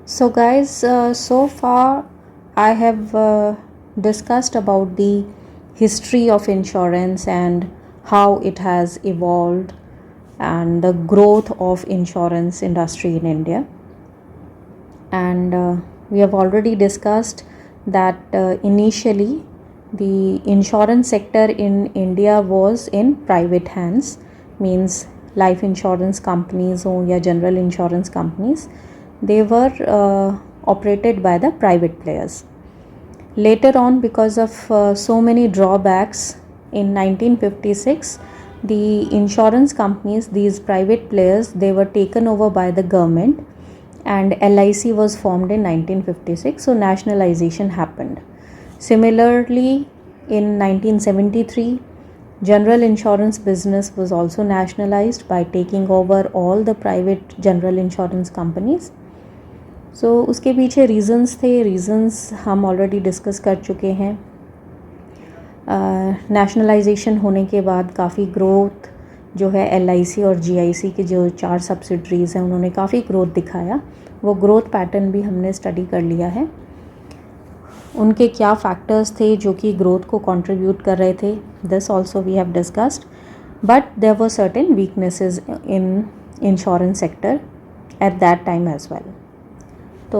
So, guys, so far I have discussed about the history of insurance and how it has evolved and the growth of insurance industry in India. And we have already discussed that initially the insurance sector in India was in private hands, means life insurance companies or general insurance companies, they were operated by the private players. Later on, because of so many drawbacks, in 1956 the insurance companies, these private players, they were taken over by the government, and LIC was formed in 1956, so nationalization happened. Similarly, in 1973 general insurance business was also nationalized by taking over all the private general insurance companies. सो उसके पीछे reasons थे, reasons हम already discuss कर चुके हैं. Nationalisation होने के बाद काफ़ी ग्रोथ जो है LIC और GIC के जो 4 सब्सिडरीज़ हैं उन्होंने काफ़ी ग्रोथ दिखाया. वो ग्रोथ पैटर्न भी हमने स्टडी कर लिया है. उनके क्या फैक्टर्स थे जो कि ग्रोथ को कंट्रीब्यूट कर रहे थे, this also we have discussed. But there were certain weaknesses in insurance sector at that time as well. तो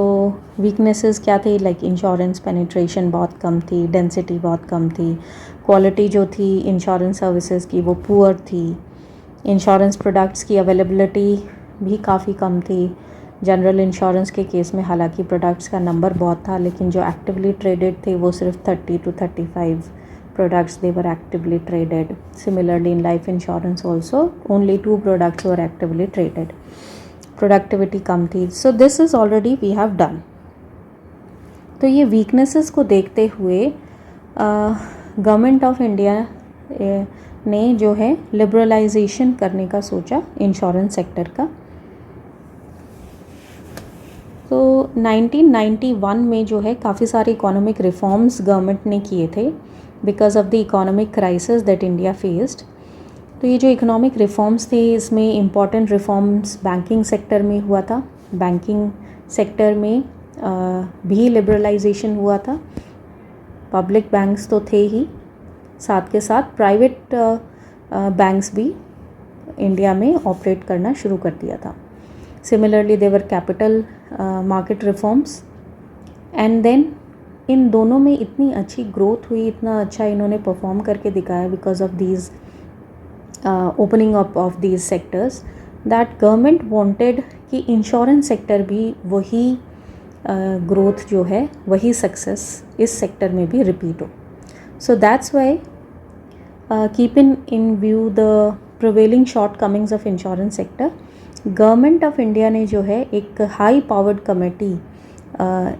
वीकनेसेस क्या थी, लाइक इंश्योरेंस पेनिट्रेशन बहुत कम थी, डेंसिटी बहुत कम थी, क्वालिटी जो थी इंश्योरेंस सर्विसेज की वो पुअर थी, इंश्योरेंस प्रोडक्ट्स की अवेलेबिलिटी भी काफ़ी कम थी. जनरल इंश्योरेंस के केस में हालांकि प्रोडक्ट्स का नंबर बहुत था, लेकिन जो एक्टिवली ट्रेडेड थे वो सिर्फ 30 to 35 products they were actively traded. Similarly in life insurance also only 2 products were actively traded. Productivity कम थी. So this is already we have done. तो ये वीकनेसेस को देखते हुए गवर्नमेंट ऑफ इंडिया ने जो है लिबरलाइजेशन करने का सोचा इंश्योरेंस सेक्टर का. तो 1991 में जो है काफ़ी सारे इकोनॉमिक रिफॉर्म्स गवर्नमेंट ने किए थे because of the economic crisis that India faced. तो ये जो इकोनॉमिक रिफॉर्म्स थे इसमें इम्पॉर्टेंट रिफॉर्म्स बैंकिंग सेक्टर में हुआ था. बैंकिंग सेक्टर में भी लिबरलाइजेशन हुआ था. पब्लिक बैंक्स तो थे ही, साथ के साथ प्राइवेट बैंक्स भी इंडिया में ऑपरेट करना शुरू कर दिया था. Similarly there capital market reforms. And then इन दोनों में इतनी अच्छी ग्रोथ हुई, इतना अच्छा इन्होंने परफॉर्म करके दिखाया because of these opening up of these sectors that government wanted कि इंश्योरेंस सेक्टर भी वही ग्रोथ जो है, वही सक्सेस इस सेक्टर में भी रिपीट हो. So that's why keeping in view the prevailing shortcomings of insurance sector, government of India ने जो है एक हाई पावर्ड कमेटी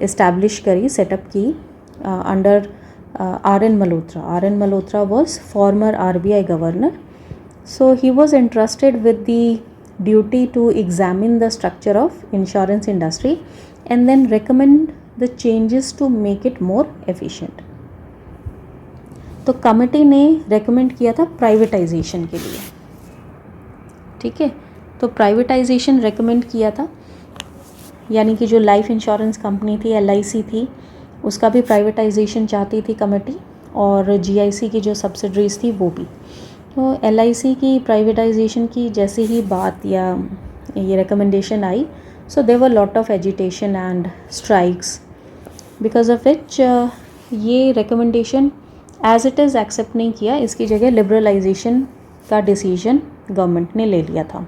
इस्टेब्लिश करी, सेटअप की under R.N. Malhotra. R.N. Malhotra was former RBI governor. So he was entrusted with the duty to examine the structure of insurance industry and then recommend the changes to make it more efficient. तो committee ने recommend किया था privatisation के लिए. ठीक है, तो privatisation recommend किया था, यानी कि जो लाइफ इंश्योरेंस कंपनी थी LIC थी उसका भी प्राइवेटाइजेशन चाहती थी कमेटी, और GIC की जो सब्सिडरीज थी वो भी. तो LIC की प्राइवेटाइजेशन की जैसे ही बात या ये रिकमेंडेशन आई, so there were lot of agitation and strikes because of which ये recommendation as it is accept नहीं किया. इसकी जगह लिबरलाइजेशन का डिसीजन गवर्नमेंट ने ले लिया था.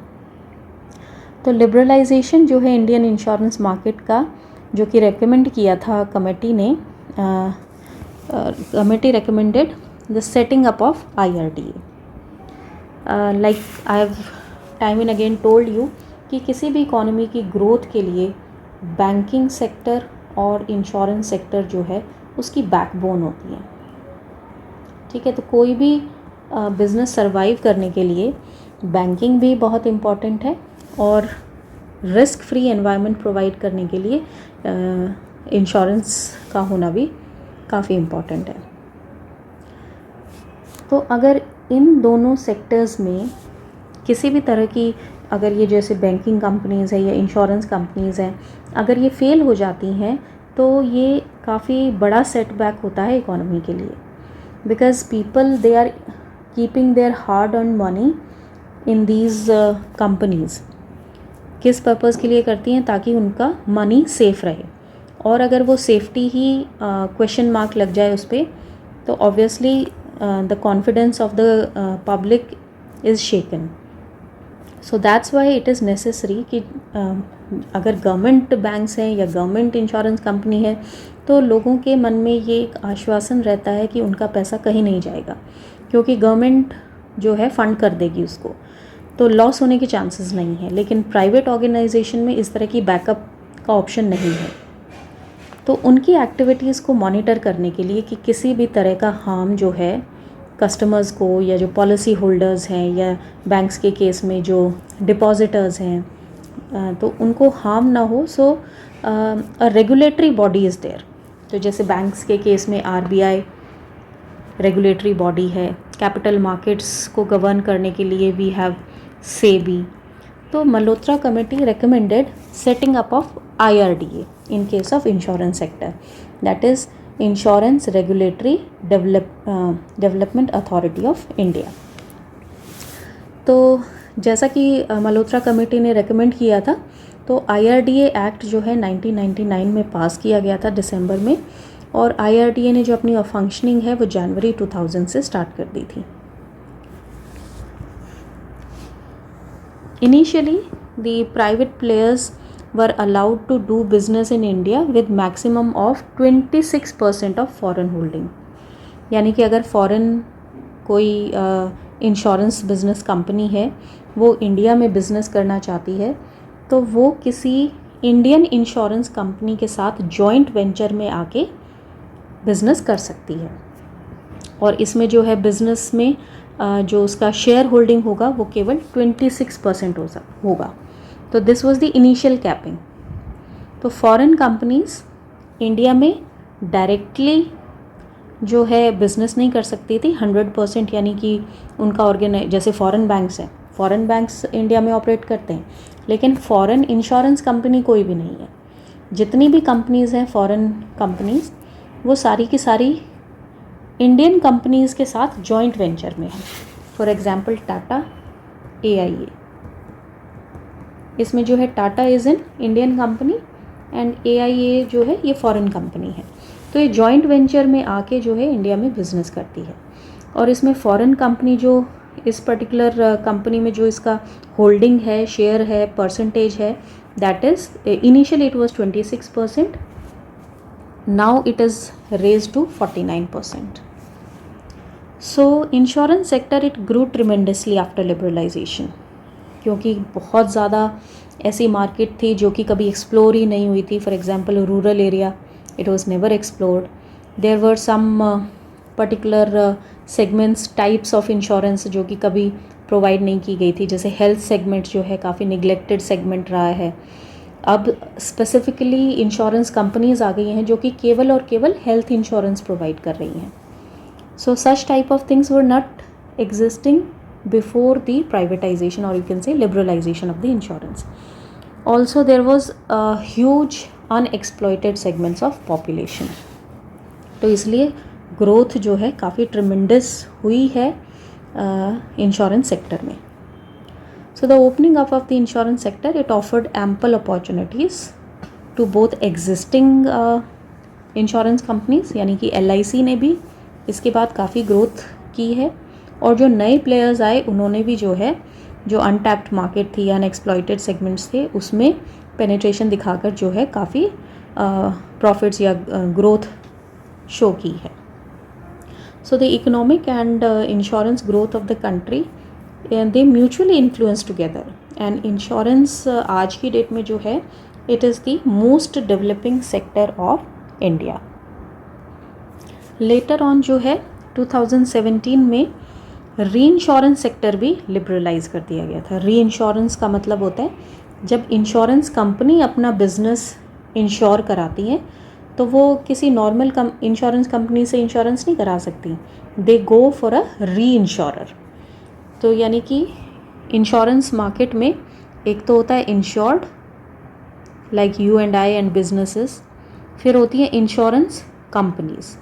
तो लिबरलाइजेशन जो है इंडियन इंश्योरेंस मार्केट का, जो कि रेकमेंड किया था कमेटी ने, committee recommended the setting up of IRDA. Like I have time and again told you कि किसी भी इकोनॉमी की ग्रोथ के लिए बैंकिंग सेक्टर और इंश्योरेंस सेक्टर जो है उसकी बैकबोन होती है. ठीक है, तो कोई भी बिज़नेस सरवाइव करने के लिए बैंकिंग भी बहुत इम्पॉर्टेंट है और रिस्क फ्री एनवायरनमेंट प्रोवाइड करने के लिए इंश्योरेंस का होना भी काफ़ी इम्पॉर्टेंट है. तो अगर इन दोनों सेक्टर्स में किसी भी तरह की अगर ये जैसे बैंकिंग कंपनीज़ है या इंश्योरेंस कंपनीज़ हैं, अगर ये फेल हो जाती हैं तो ये काफ़ी बड़ा सेटबैक होता है इकोनॉमी के लिए, because people they are keeping their hard earn money in these companies. किस पर्पज़ के लिए करती हैं? ताकि उनका मनी सेफ़ रहे, और अगर वो सेफ्टी ही क्वेश्चन मार्क लग जाए उस पर, तो obviously the confidence of the public is shaken. So that's why it is necessary कि अगर गवर्नमेंट बैंक्स हैं या गवर्नमेंट इंश्योरेंस कंपनी है तो लोगों के मन में ये एक आश्वासन रहता है कि उनका पैसा कहीं नहीं जाएगा, क्योंकि गवर्नमेंट जो है फ़ंड कर देगी उसको, तो लॉस होने के चांसेस नहीं है। लेकिन प्राइवेट ऑर्गेनाइजेशन में इस तरह की बैकअप का ऑप्शन नहीं है, तो उनकी एक्टिविटीज़ को मॉनिटर करने के लिए कि किसी भी तरह का हार्म जो है कस्टमर्स को या जो पॉलिसी होल्डर्स हैं या बैंक्स के केस में जो डिपॉजिटर्स हैं, तो उनको हार्म ना हो, so a regulatory body is there. तो जैसे बैंक्स के केस में आरबीआई रेगुलेटरी बॉडी है, कैपिटल मार्केट्स को गवर्न करने के लिए वी हैव सेबी। तो Malhotra committee recommended setting up of IRDA in case of insurance sector, that is Insurance Regulatory Development Authority of India। तो जैसा कि मल्होत्रा कमेटी ने रेकमेंड किया था, तो IRDA एक्ट जो है 1999 में पास किया गया था दिसंबर में, और IRDA ने जो अपनी फंक्शनिंग है वो जनवरी 2000 से स्टार्ट कर दी थी। Initially, the private players were allowed to do business in India with maximum of 26% of foreign holding। यानी कि अगर फॉरेन कोई इंश्योरेंस बिजनेस कंपनी है वो इंडिया में बिज़नेस करना चाहती है, तो वो किसी इंडियन इंश्योरेंस कंपनी के साथ जॉइंट वेंचर में आके बिज़नेस कर सकती है, और इसमें जो है बिज़नेस में जो उसका शेयर होल्डिंग होगा वो केवल 26% होगा। तो this was the initial capping. तो फॉरेन कंपनीज इंडिया में डायरेक्टली जो है बिज़नेस नहीं कर सकती थी 100%, यानी कि उनका जैसे फॉरेन बैंक्स हैं, फॉरेन बैंक्स इंडिया में ऑपरेट करते हैं, लेकिन फॉरेन इंश्योरेंस कंपनी कोई भी नहीं है। जितनी भी कंपनीज़ हैं फॉरेन कंपनीज़, वो सारी की सारी इंडियन कंपनीज़ के साथ जॉइंट वेंचर में है। फॉर एग्जांपल टाटा, AIA, इसमें जो है Tata is an Indian company and AIA जो है ये फॉरेन कंपनी है। तो ये जॉइंट वेंचर में आके जो है इंडिया में बिज़नेस करती है, और इसमें फॉरेन कंपनी जो इस पर्टिकुलर कंपनी में जो इसका होल्डिंग है, शेयर है, परसेंटेज है, that is initially it was 26%, now it is raised to 49%। So insurance sector it grew tremendously after liberalisation, क्योंकि बहुत ज़्यादा ऐसी मार्केट थी जो कि कभी एक्सप्लोर ही नहीं हुई थी। For example rural area, it was never explored. There were some particular segments, types of insurance जो कि कभी प्रोवाइड नहीं की गई थी, जैसे हेल्थ सेगमेंट जो है काफ़ी निगलेक्टेड सेगमेंट रहा है। अब स्पेसिफिकली इंश्योरेंस कंपनीज आ गई हैं जो कि केवल और केवल हेल्थ इंश्योरेंस प्रोवाइड कर रही हैं। So such type of things were not existing before the privatization, or you can say liberalization of the insurance. Also there was a huge unexploited segments of population, तो इसलिए growth जो है काफ़ी tremendous हुई है इंश्योरेंस सेक्टर में। So the opening up of the insurance sector, it offered ample opportunities to both existing insurance companies, यानी कि LIC ने भी इसके बाद काफ़ी ग्रोथ की है, और जो नए प्लेयर्स आए उन्होंने भी जो है जो अनटैप्ड मार्केट थी, अनएक्सप्लॉइटेड सेगमेंट्स थे, उसमें पेनिट्रेशन दिखाकर जो है काफ़ी प्रॉफिट्स या ग्रोथ शो की है। So the economic and insurance growth of the country they mutually influence together, and insurance आज की डेट में जो है it is the most developing sector of India. Later on जो है 2017 में री इंश्योरेंस सेक्टर भी लिबरलाइज कर दिया गया था। री इंश्योरेंस का मतलब होता है जब इंश्योरेंस कंपनी अपना बिजनेस इंश्योर कराती है तो वो किसी नॉर्मल इंश्योरेंस कंपनी से इंश्योरेंस नहीं करा सकती, दे गो फॉर अ री इंश्योरर। तो यानी कि इंश्योरेंस मार्केट में एक तो होता है insured like you and I and businesses, फिर होती है इंश्योरेंस कंपनीज़,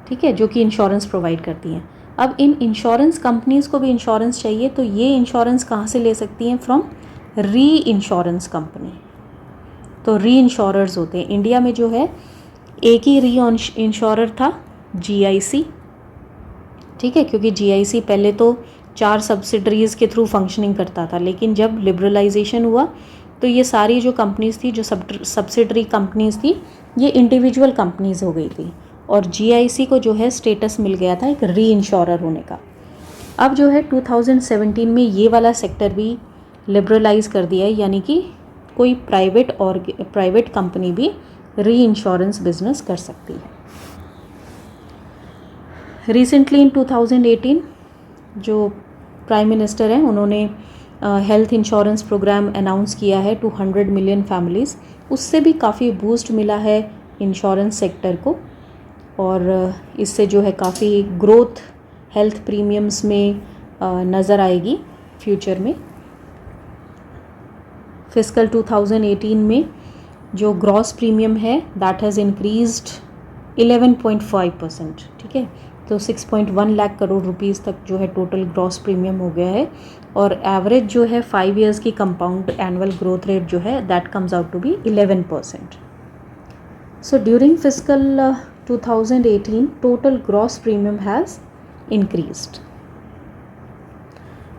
ठीक है, जो कि इंश्योरेंस प्रोवाइड करती हैं। अब इन इंश्योरेंस कंपनीज़ को भी इंश्योरेंस चाहिए, तो ये इंश्योरेंस कहाँ से ले सकती हैं? फ्रॉम री इंश्योरेंस कंपनी। तो री इंश्योरर्स होते हैं इंडिया में जो है, एक ही री इंश्योरर था, जीआईसी, ठीक है, क्योंकि जीआईसी पहले तो 4 सब्सिडरीज़ के थ्रू फंक्शनिंग करता था, लेकिन जब लिबरलाइजेशन हुआ तो ये सारी जो कंपनीज़ थी, जो सब्सिडरी कंपनीज़ थी, ये इंडिविजुअल कंपनीज़ हो गई थी, और जीआईसी को जो है स्टेटस मिल गया था एक री इंश्योरर होने का। अब जो है 2017 में ये वाला सेक्टर भी लिबरलाइज कर दिया है, यानी कि कोई प्राइवेट कंपनी भी री इंश्योरेंस बिजनेस कर सकती है। रिसेंटली इन 2018 जो प्राइम मिनिस्टर हैं, उन्होंने हेल्थ इंश्योरेंस प्रोग्राम अनाउंस किया है टू 100 मिलियन फैमिलीज़, उससे भी काफ़ी बूस्ट मिला है इंश्योरेंस सेक्टर को, और इससे जो है काफ़ी ग्रोथ हेल्थ प्रीमियम्स में नज़र आएगी फ्यूचर में। फिस्कल 2018 में जो ग्रॉस प्रीमियम है दैट हैज़ इंक्रीज्ड 11.5%, ठीक है, तो 6.1 लाख करोड़ रुपीस तक जो है टोटल ग्रॉस प्रीमियम हो गया है, और एवरेज जो है 5 इयर्स की कंपाउंड एनुअल ग्रोथ रेट जो है that comes out to be 11%. So during fiscal 2018 total gross premium has increased.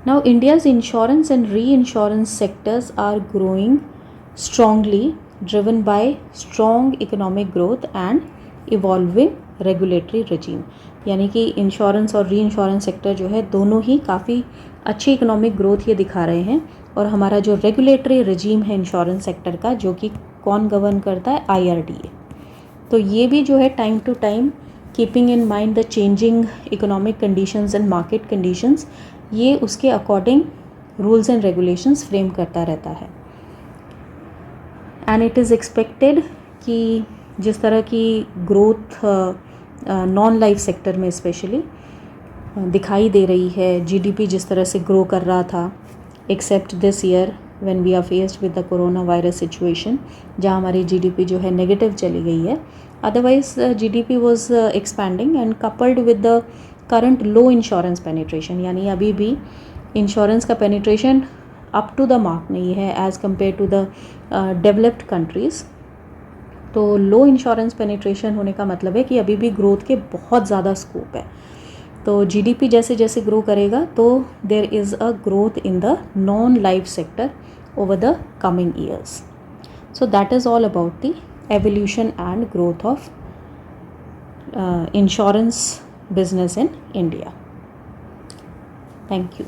Now India's insurance and reinsurance sectors are growing strongly, driven by strong economic growth and evolving regulatory regime. यानी कि insurance और री insurance sector जो है दोनों ही काफ़ी अच्छी economic growth ये दिखा रहे हैं, और हमारा जो रेगुलेटरी रजीम है इंश्योरेंस सेक्टर का, जो कि कौन गवर्न करता है? IRDA. तो ये भी जो है time to time keeping in mind the changing economic conditions and market conditions, ये उसके according rules and regulations frame करता रहता है। एंड इट इज़ एक्सपेक्टेड कि जिस तरह की ग्रोथ नॉन लाइफ सेक्टर में स्पेशली दिखाई दे रही है, जीडीपी जिस तरह से ग्रो कर रहा था, except this year when we are faced with the corona virus situation, जहाँ हमारी जीडीपी जो है नेगेटिव चली गई है, otherwise GDP was expanding and coupled with the current low insurance penetration, यानी अभी भी इंश्योरेंस का penetration up to the mark नहीं है as compared to the developed countries. तो लो इंश्योरेंस पेनिट्रेशन होने का मतलब है कि अभी भी ग्रोथ के बहुत ज़्यादा स्कोप है। तो जीडीपी जैसे जैसे ग्रो करेगा तो there is a growth in the non life sector over the coming years. So that is all about the evolution and growth of insurance business in India. Thank you.